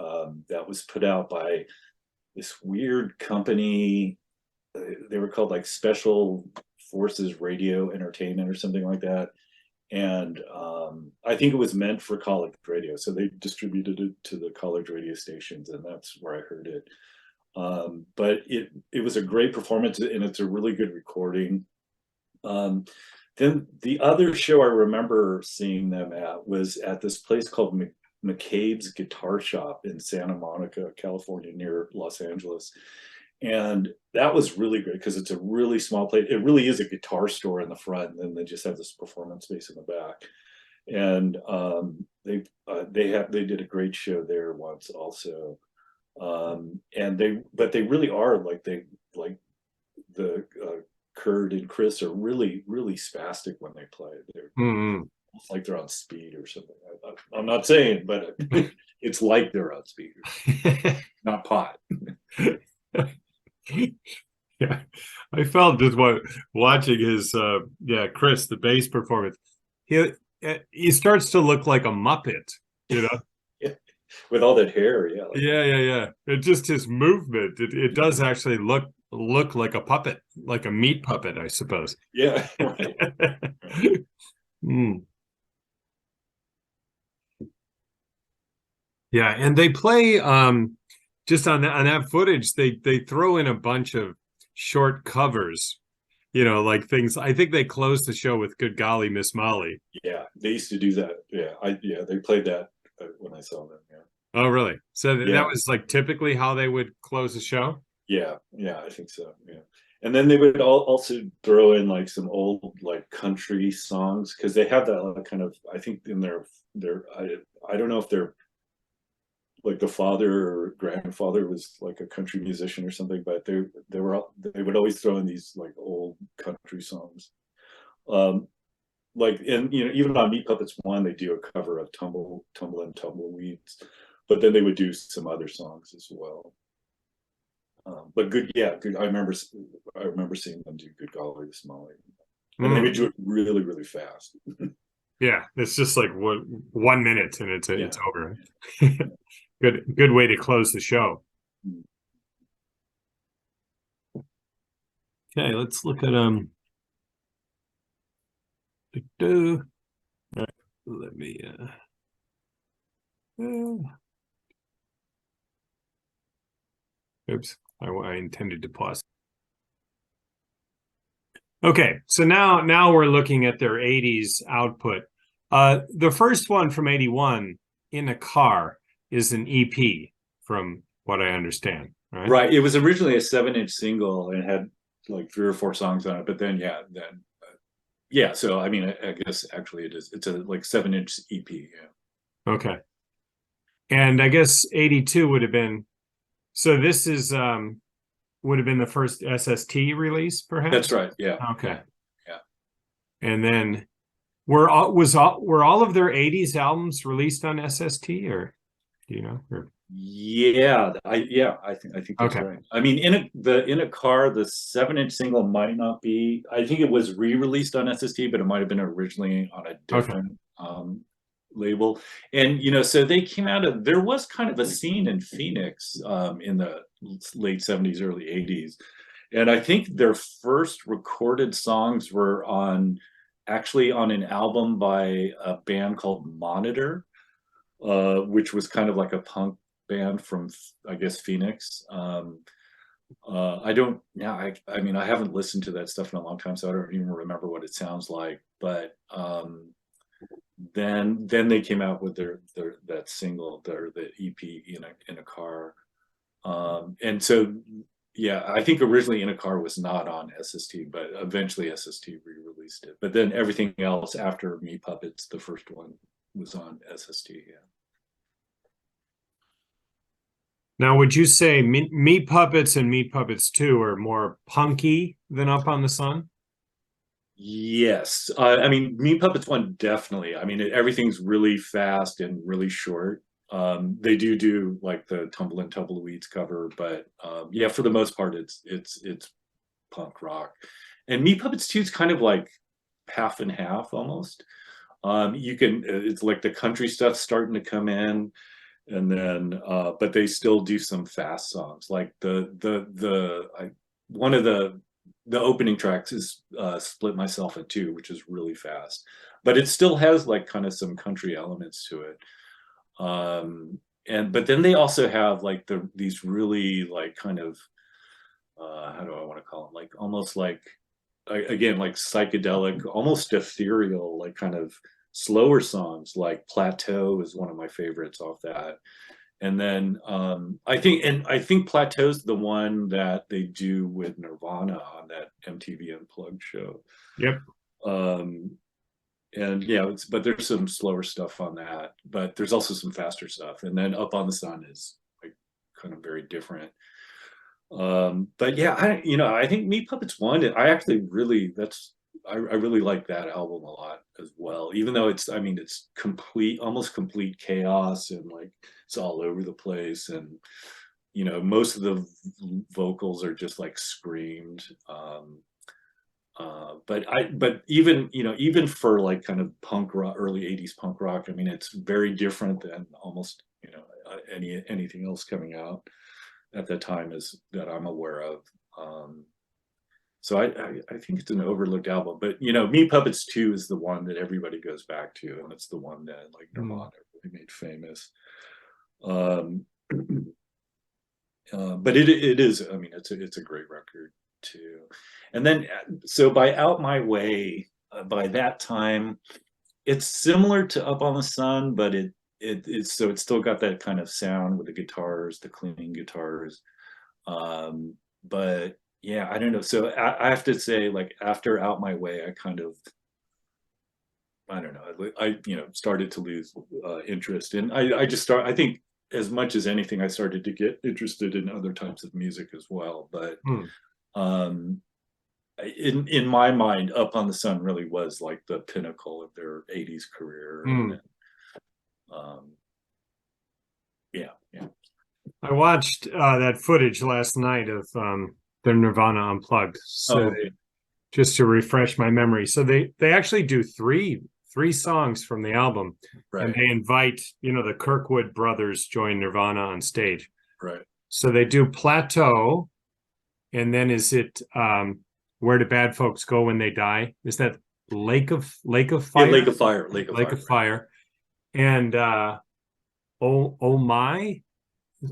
that was put out by this weird company. They were called like Special Forces Radio Entertainment or something like that. And I think it was meant for college radio, so they distributed it to the college radio stations, and that's where I heard it. But it was a great performance, and it's a really good recording. Then the other show I remember seeing them at was at this place called McCabe's Guitar Shop in Santa Monica, California, near Los Angeles. And that was really great because it's a really small place. It really is a guitar store in the front, and then they just have this performance space in the back. And they did a great show there once also. And they really are like the Kurt and Chris are really, really spastic when they play. They're Mhm. like they're on speed or something. I'm not saying, but it's like they're on speed, not pot. Yeah, I felt just watching his Chris, the bass performance. He starts to look like a Muppet, you know. Yeah. With all that hair, yeah. Yeah. It just his movement. It does actually look like a puppet, like a meat puppet, I suppose. Yeah, right. Mm. Yeah, and they play just on that footage, they throw in a bunch of short covers, like things. I think they closed the show with "Good Golly, Miss Molly." Yeah, they used to do that. Yeah, they played that when I saw them. Yeah. Oh, really? So that Yeah. was like typically how they would close the show? Yeah, I think so. Yeah. And then they would also throw in like some old like country songs, because they have that like, kind of, I think in their I don't know if they're like the father or grandfather was like a country musician or something, but they would always throw in these like old country songs. Like, and even on Meat Puppets 1, they do a cover of Tumble and Tumbleweeds, but then they would do some other songs as well. But good. I remember seeing them do "Good Golly, Miss Molly," and they would do it really, really fast. Yeah, it's just like 1 minute and it's Yeah. over. Good way to close the show. Okay, let's look at let me oops, I intended to pause. Okay, so now we're looking at their 80s output. The first one from 81, "In a Car," is an EP, from what I understand, right? Right. It was originally a 7-inch single and had like 3 or 4 songs on it, but then so I mean, I guess actually it is. It's a like 7-inch EP. Yeah. Okay. And I guess 82 would have been, so this is would have been the first SST release, perhaps? That's right. Yeah. Okay. Yeah. And then were all of their 80s albums released on SST, or do you know? Or... Yeah, I think that's Okay. right. I mean, in a car, the 7-inch single might not be. I think it was re-released on SST, but it might have been originally on a different label. And so they came out of. There was kind of a scene in Phoenix in the late '70s, early '80s, and I think their first recorded songs were actually on an album by a band called Monitor, which was kind of like a punk band from, I guess, Phoenix. I mean, I haven't listened to that stuff in a long time, so I don't even remember what it sounds like. But then they came out with their that single, the EP, "In a Car." And so, yeah, I think originally In a Car was not on SST, but eventually SST re-released it. But then everything else after Meat Puppets, the first one, was on SST. Yeah. Now, would you say Meat Puppets and Meat Puppets 2 are more punky than Up on the Sun? Yes, I mean, Meat Puppets one definitely. I mean, everything's really fast and really short. They do like the Tumble and Tumbleweeds cover, but yeah, for the most part, it's punk rock. And Meat Puppets 2 is kind of like half and half almost. You can, it's like the country stuff starting to come in, and then but they still do some fast songs. Like one of the opening tracks is Split Myself in Two, which is really fast, but it still has like kind of some country elements to it. And but then they also have like these really like kind of how do I want to call them, like almost like again like psychedelic, almost ethereal, like kind of slower songs. Like Plateau is one of my favorites off that. And then I think Plateau's the one that they do with Nirvana on that MTV Unplugged show. Yep. And yeah, but there's some slower stuff on that, but there's also some faster stuff. And then Up on the Sun is like kind of very different. But yeah, I think Meat Puppets one, I actually really I really like that album a lot as well, even though it's complete, almost complete chaos, and like it's all over the place, and most of the vocals are just like screamed. But even for like kind of punk rock, early 80s punk rock, I mean, it's very different than almost anything else coming out at that time is that I'm aware of. So I think it's an overlooked album, but Meat Puppets 2 is the one that everybody goes back to, and it's the one that like Nirvana really made famous. But it is, I mean, it's a great record too. And then so by Out My Way, by that time, it's similar to Up on the Sun, but it's still got that kind of sound with the guitars, the clean guitars. But yeah, I don't know. So I have to say, like after Out My Way, I kind of, I don't know, I started to lose interest, and I think as much as anything, I started to get interested in other types of music as well. But in my mind, Up on the Sun really was like the pinnacle of their 80s career. And, yeah. I watched that footage last night of their Nirvana Unplugged, so just to refresh my memory. So they actually do three songs from the album, right. And they invite the Kirkwood brothers join Nirvana on stage. Right. So they do Plateau, and then is it Where Do Bad Folks Go When They Die? Is that Lake of Fire? Yeah, Lake of Fire. Lake of Fire. And Oh My.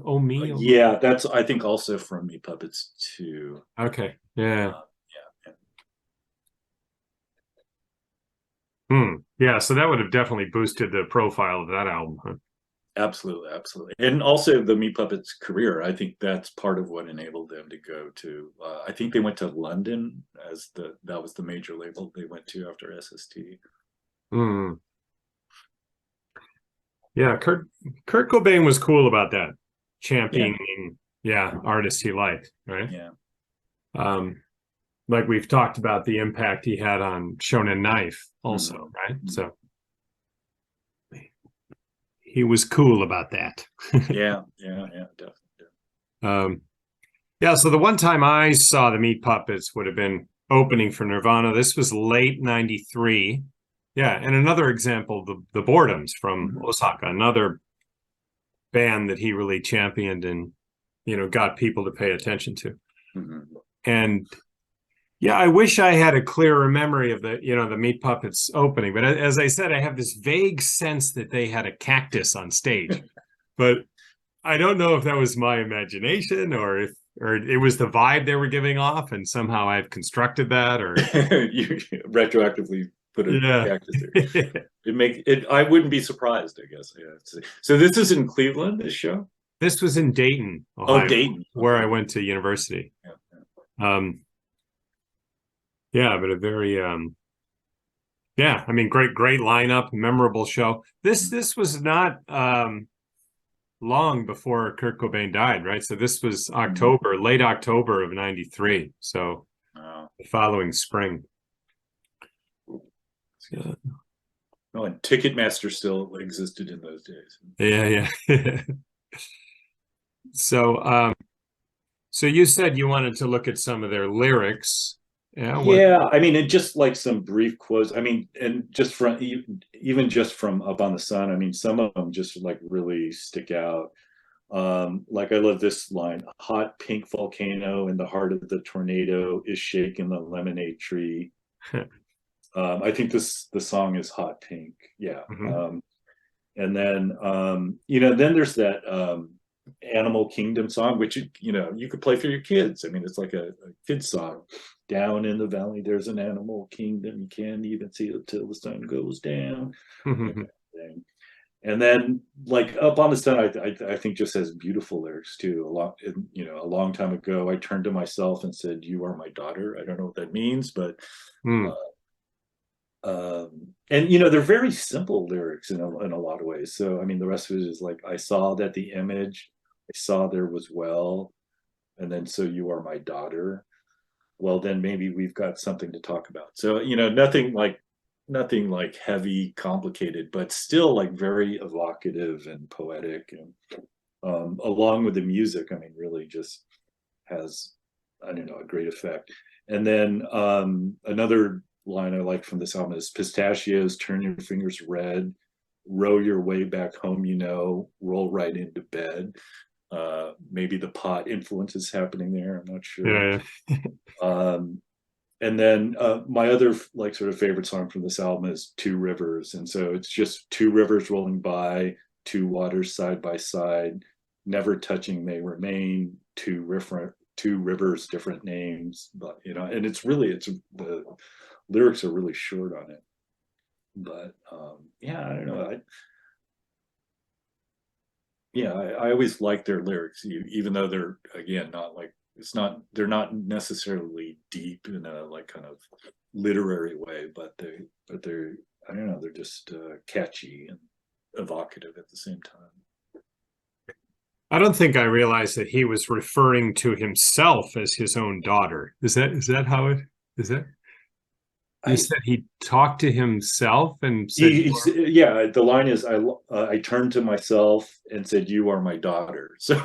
Oh Me. Yeah, that's I think also from Meat Puppets 2. Okay. Yeah. Yeah. Yeah, so that would have definitely boosted the profile of that album. Huh? Absolutely. And also the Meat Puppets career, I think that's part of what enabled them to go to, I think they went to London that was the major label they went to after SST. Yeah, Kurt Cobain was cool about that, championing artists he liked, right? Yeah. Like we've talked about the impact he had on Shonen Knife also, right? So he was cool about that. yeah, definitely. So the one time I saw the Meat Puppets would have been opening for Nirvana. This was late 93. Yeah, and another example, the Boredoms from Osaka, another band that he really championed and got people to pay attention to. And yeah, I wish I had a clearer memory of the Meat Puppets opening, but as I said, I have this vague sense that they had a cactus on stage, but I don't know if that was my imagination or it was the vibe they were giving off, and somehow I've constructed that, or you retroactively put a cactus there. I wouldn't be surprised, I guess. Yeah. So this is in Cleveland, this show? This was in Dayton, Oh, Ohio, Dayton. where Okay. I went to university. Yeah, yeah. Yeah, but a very yeah, I mean, great lineup, memorable show. This was not long before Kurt Cobain died, right? So this was late October of '93. So Wow. the following spring. Yeah. Oh, and Ticketmaster still existed in those days. Yeah. So so you said you wanted to look at some of their lyrics. Yeah, Yeah, I mean, and just like some brief quotes. I mean, and just from even just from Up on the Sun. I mean, some of them just like really stick out. Like I love this line: "Hot pink volcano in the heart of the tornado is shaking the lemonade tree." I think the song is Hot Pink. Yeah. Mhm. And then then there's that Animal Kingdom song, which you could play for your kids. I mean, it's like a kid's song. Down in the valley, there's an animal kingdom. You can't even see it till the sun goes down. And then, like Up on the Sun, I think just has beautiful lyrics too. A long time ago, I turned to myself and said, "You are my daughter." I don't know what that means, but and they're very simple lyrics in a lot of ways. So I mean, the rest of it is like, "I saw that the image, I saw there was well, and then so you are my daughter. Well, then maybe we've got something to talk about." So nothing like heavy, complicated, but still like very evocative and poetic, and along with the music, I mean, really just has, I don't know, a great effect. And then another line I like from this album is: "Pistachios, turn your fingers red, row your way back home, roll right into bed." Maybe the pot influence is happening there. I'm not sure. Yeah. And then my other like sort of favorite song from this album is "Two Rivers," and so it's just two rivers rolling by, two waters side by side, never touching they remain, two rivers, different names. But and the lyrics are really short on it. But yeah, I don't know. I always like their lyrics, even though they're, again, not like, they're not necessarily deep in a like kind of literary way, but they're, I don't know, they're just catchy and evocative at the same time. I don't think I realized that he was referring to himself as his own daughter. Is that how it is? That you said he talked to himself and said, yeah, the line is, I turned to myself and said, "You are my daughter." So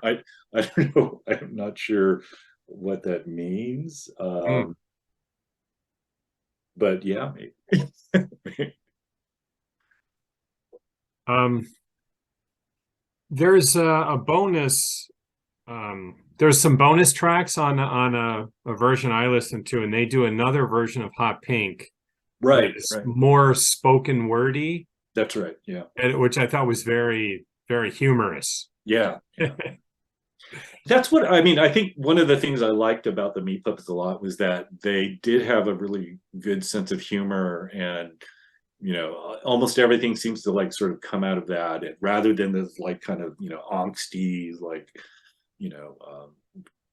I don't know. I'm not sure what that means. But yeah, maybe. There's a bonus. There's some bonus tracks on a version I listened to, and they do another version of Hot Pink. Right. More spoken wordy. That's right. Yeah. Which I thought was very, very humorous. Yeah. That's what I mean. I think one of the things I liked about the Meat Puppets a lot was that they did have a really good sense of humor, and almost everything seems to like sort of come out of that, rather than this like kind of angsty like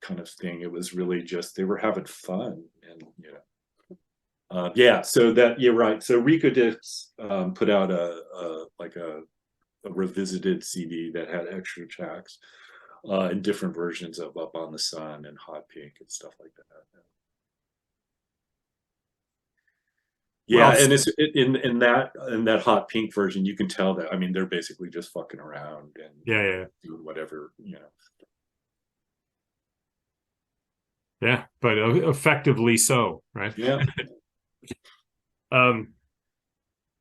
kind of thing. It was really just they were having fun, and so that, you're right. So Rico Dix put out a revisited CD that had extra tracks in different versions of Up on the Sun and Hot Pink and stuff like that. Yeah, and it's in that Hot Pink version, you can tell that, I mean, they're basically just fucking around and doing whatever, Yeah, but effectively so, right? Yeah.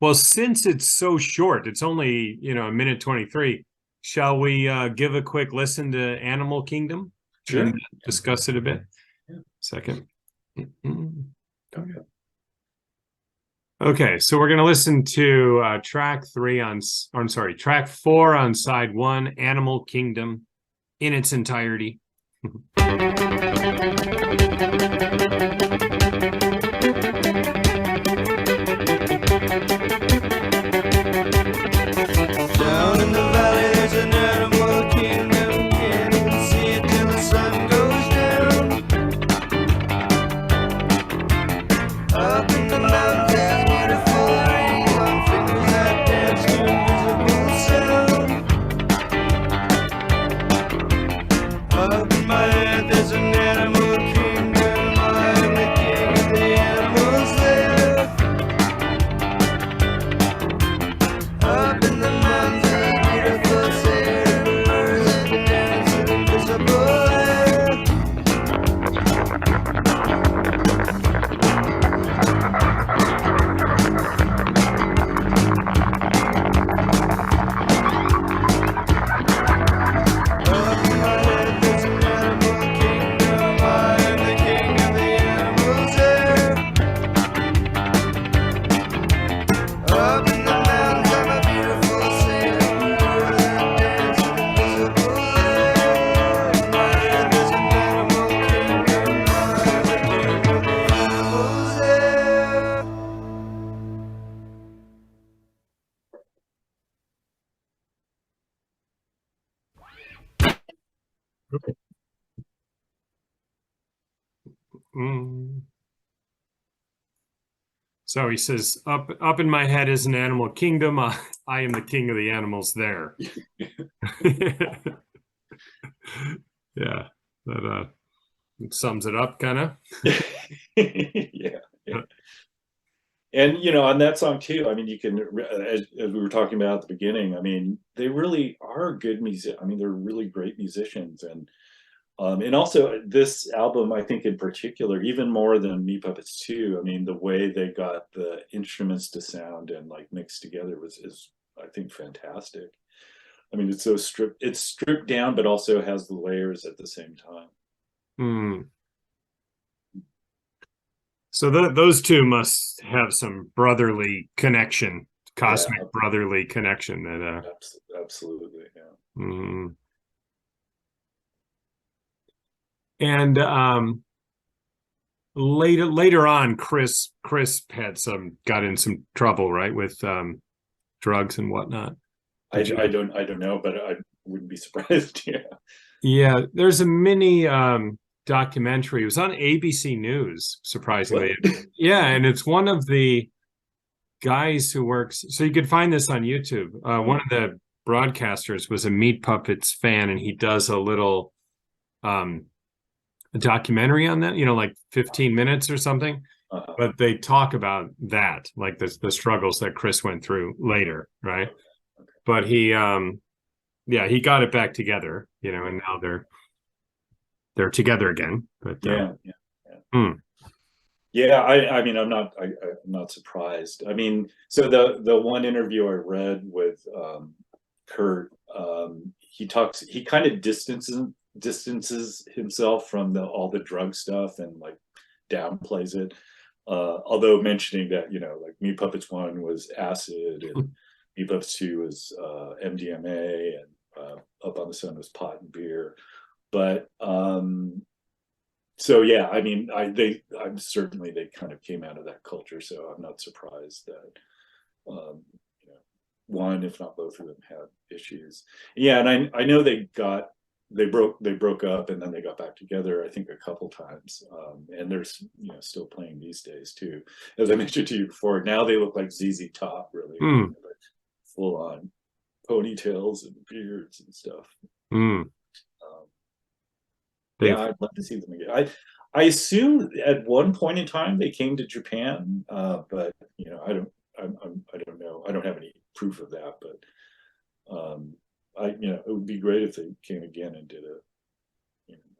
Well, since it's so short, it's only a minute 23. Shall we give a quick listen to Animal Kingdom? Sure. And discuss it a bit. Yeah. Second. Okay. Okay, so we're going to listen to track 4 on side 1, Animal Kingdom, in its entirety. Down in the valley there's an animal kingdom. Mm. So he says, up in my head is an animal kingdom. I am the king of the animals there. Yeah, that it sums it up, kind of. Yeah, yeah. And on that song too, I mean, you can, as we were talking about at the beginning, I mean, they really are good music. I mean, they're really great musicians, and also this album, I think in particular, even more than Me Puppets 2, I mean, the way they got the instruments to sound and like mixed together is I think fantastic. I mean, it's stripped down, but also has the layers at the same time. Mm. So those two must have some brotherly connection, cosmic Yeah, brotherly connection. That absolutely, yeah. mm. And later on, Chris got in some trouble, right, with drugs and whatnot. I don't know, but I wouldn't be surprised. Yeah. Yeah, there's a mini documentary. It was on ABC News, surprisingly. What? Yeah, and it's one of the guys who works. So you could find this on YouTube. One of the broadcasters was a Meat Puppets fan, and he does a little documentary on that. Like 15 minutes or something. Uh-huh. But they talk about that, like the struggles that Chris went through later, right? Okay. But he he got it back together, and now they're together again. But Yeah. hmm. Yeah, I mean, I'm not surprised. I mean, so the one interview I read with Kurt, he kind of distances himself from all the drug stuff and like downplays it. Although mentioning that, like Me Puppets 1 was acid and Me Puppets 2 was MDMA, and Up on the Sun was pot and beer. But so yeah, I mean, I'm certainly they kind of came out of that culture, so I'm not surprised that one, if not both of them, had issues. Yeah, and I know they broke up and then they got back together, I think a couple times, and they're still playing these days too. As I mentioned to you before, now they look like ZZ Top, really, full on ponytails and beards and stuff. Yeah, I'd love to see them again. I assume at one point in time they came to Japan, but I don't know. I don't have any proof of that, but it would be great if they came again and did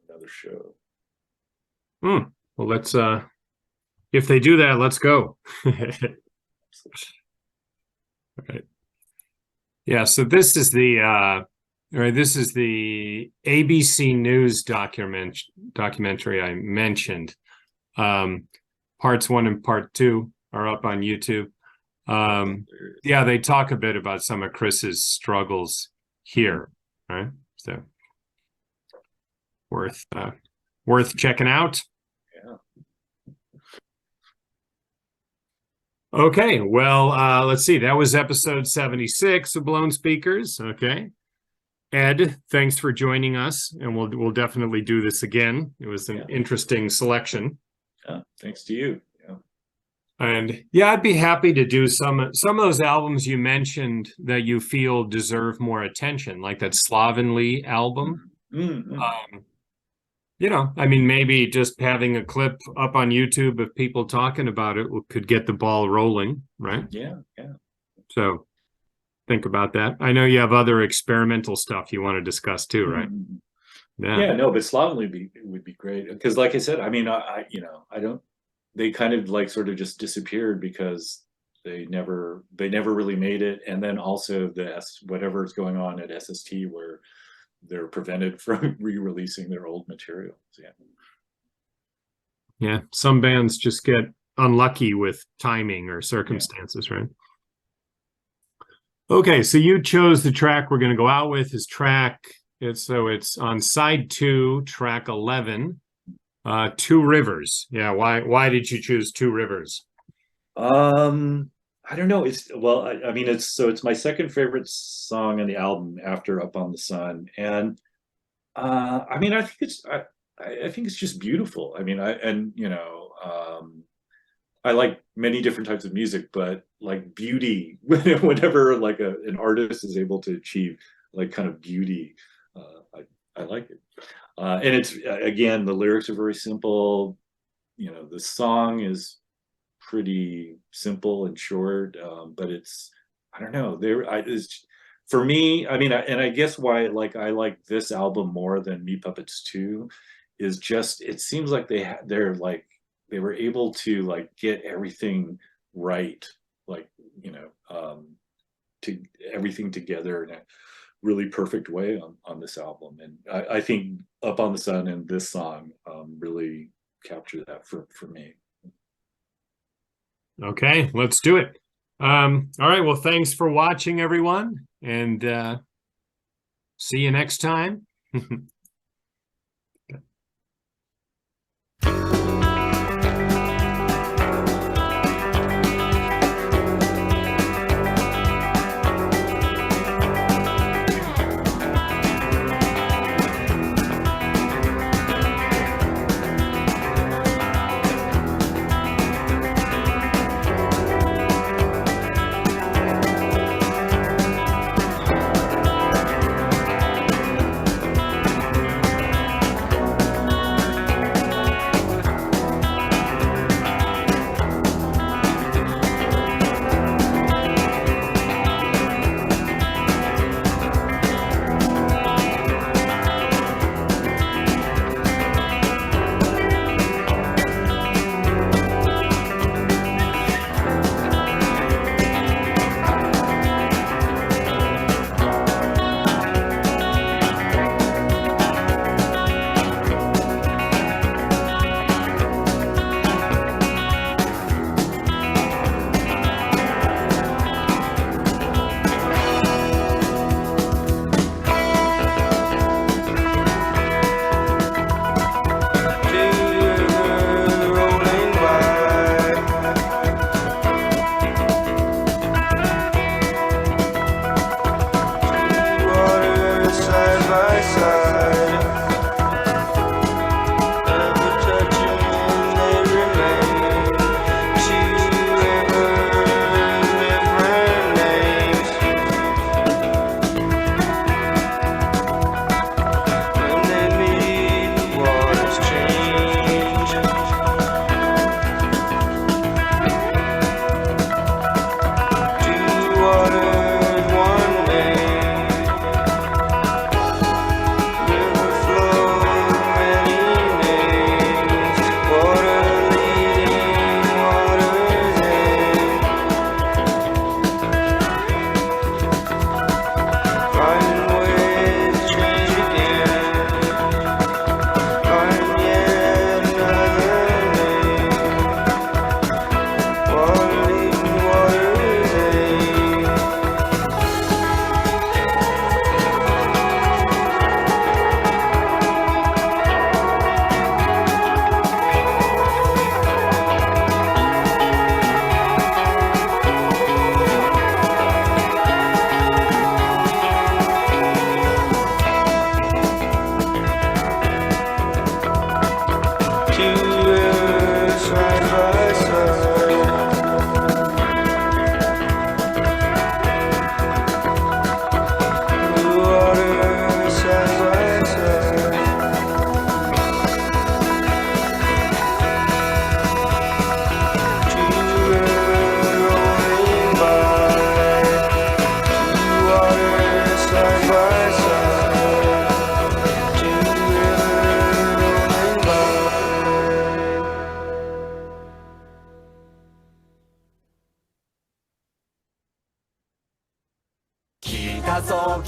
another show. Well, let's if they do that, let's go. Right. Yeah, so this is the ABC News documentary I mentioned. Parts 1 and part 2 are up on YouTube. Yeah, they talk a bit about some of Chris's struggles here, right? So worth checking out. Yeah. Okay, well, let's see. That was episode 76 of Blown Speakers. Okay. Ed, thanks for joining us, and we'll definitely do this again. It was an interesting selection. Thanks to you. Yeah. And I'd be happy to do some of those albums you mentioned that you feel deserve more attention, like that Slovenly album. I mean, maybe just having a clip up on YouTube of people talking about it could get the ball rolling, right? Yeah. So think about that. I know you have other experimental stuff you want to discuss too, right? Yeah, no, but Slovenly would be great, because like I said, I mean, I don't, they kind of like sort of just disappeared because they never really made it, and then also whatever's going on at SST where they're prevented from re-releasing their old materials. Yeah, some bands just get unlucky with timing or circumstances, right? Okay, so you chose the track we're going to go out with. Is track, it's on side 2, track 11, Two Rivers. Yeah, why did you choose Two Rivers? I don't know. I mean, it's my second favorite song on the album after Up on the Sun, and I mean, I think it's just beautiful. I mean, I like many different types of music, but like beauty, whenever like an artist is able to achieve like kind of beauty, I like it. And it's again, the lyrics are very simple. The song is pretty simple and short, but I don't know, for me, I mean, and I guess why I like this album more than Meat Puppets 2 is just it seems like they were able to like get everything right, like you know, to everything together in a really perfect way on this album. And I think Up on the Sun and this song really capture that for me. Okay, let's do it. All right, well, thanks for watching, everyone, and see you next time. rolling by. Two waters side by side, ever touching they remain. Two rivers, different names. When they meet, the waters change. Two waters, one name. River flows, many names. Water leading, water's end. Finding ways to change again. Find yet another name. Water leading, water's end. Two rivers side by side. Blue water side by side. Two rivers rolling by. Two waters side by side. Two rivers rolling by. Kita zo